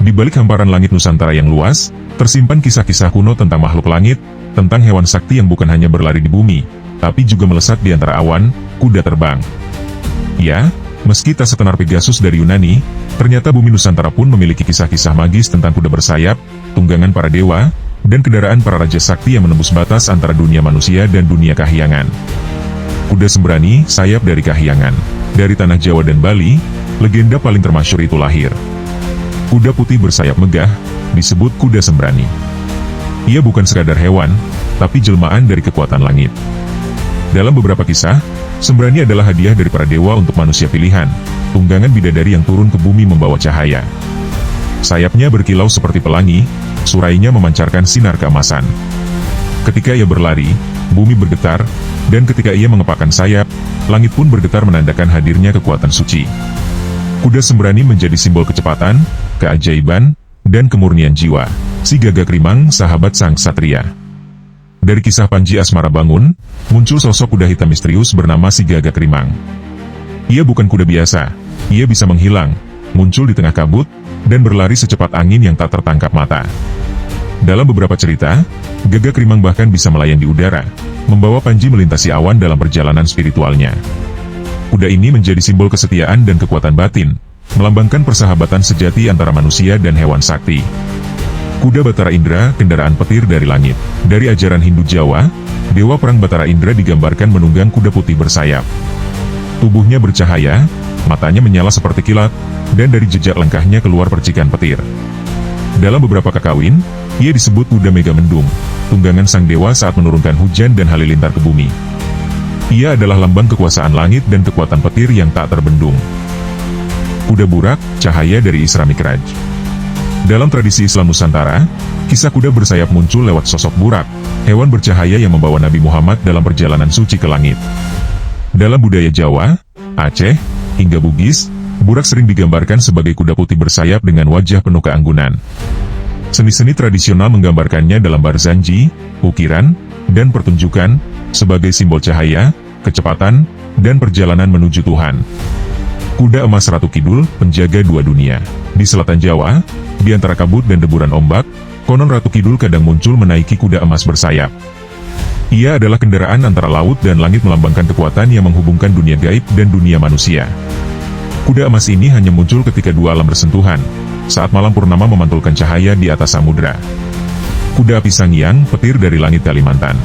Di balik hamparan langit Nusantara yang luas, tersimpan kisah-kisah kuno tentang makhluk langit, tentang hewan sakti yang bukan hanya berlari di bumi, tapi juga melesat di antara awan, kuda terbang. Ya, meski tak setenar Pegasus dari Yunani, ternyata bumi Nusantara pun memiliki kisah-kisah magis tentang kuda bersayap, tunggangan para dewa, dan kendaraan para raja sakti yang menembus batas antara dunia manusia dan dunia kahyangan. Kuda Sembrani, sayap dari kahyangan. Dari tanah Jawa dan Bali, legenda paling termasyhur itu lahir. Kuda putih bersayap megah, disebut kuda Sembrani. Ia bukan sekadar hewan, tapi jelmaan dari kekuatan langit. Dalam beberapa kisah, Sembrani adalah hadiah dari para dewa untuk manusia pilihan, tunggangan bidadari yang turun ke bumi membawa cahaya. Sayapnya berkilau seperti pelangi, surainya memancarkan sinar keemasan. Ketika ia berlari, bumi bergetar, dan ketika ia mengepakkan sayap, langit pun bergetar menandakan hadirnya kekuatan suci. Kuda Sembrani menjadi simbol kecepatan, keajaiban, dan kemurnian jiwa. Si Gagak Rimang, sahabat sang satria. Dari kisah Panji Asmara Bangun, muncul sosok kuda hitam misterius bernama Si Gagak Rimang. Ia bukan kuda biasa, ia bisa menghilang, muncul di tengah kabut, dan berlari secepat angin yang tak tertangkap mata. Dalam beberapa cerita, Gagak Rimang bahkan bisa melayang di udara, membawa Panji melintasi awan dalam perjalanan spiritualnya. Kuda ini menjadi simbol kesetiaan dan kekuatan batin, melambangkan persahabatan sejati antara manusia dan hewan sakti. Kuda Batara Indra, kendaraan petir dari langit. Dari ajaran Hindu Jawa, dewa perang Batara Indra digambarkan menunggang kuda putih bersayap. Tubuhnya bercahaya, matanya menyala seperti kilat, dan dari jejak langkahnya keluar percikan petir. Dalam beberapa kakawin, ia disebut kuda Megamendung, tunggangan sang dewa saat menurunkan hujan dan halilintar ke bumi. Ia adalah lambang kekuasaan langit dan kekuatan petir yang tak terbendung. Kuda Burak, cahaya dari Isra Mikraj. Dalam tradisi Islam Nusantara, kisah kuda bersayap muncul lewat sosok Burak, hewan bercahaya yang membawa Nabi Muhammad dalam perjalanan suci ke langit. Dalam budaya Jawa, Aceh, hingga Bugis, Burak sering digambarkan sebagai kuda putih bersayap dengan wajah penuh keanggunan. Seni-seni tradisional menggambarkannya dalam barzanji, ukiran, dan pertunjukan, sebagai simbol cahaya, kecepatan, dan perjalanan menuju Tuhan. Kuda emas Ratu Kidul, penjaga dua dunia. Di selatan Jawa, di antara kabut dan deburan ombak, konon Ratu Kidul kadang muncul menaiki kuda emas bersayap. Ia adalah kendaraan antara laut dan langit melambangkan kekuatan yang menghubungkan dunia gaib dan dunia manusia. Kuda emas ini hanya muncul ketika dua alam bersentuhan, saat malam purnama memantulkan cahaya di atas samudera. Kuda api Sangiang, petir dari langit Kalimantan.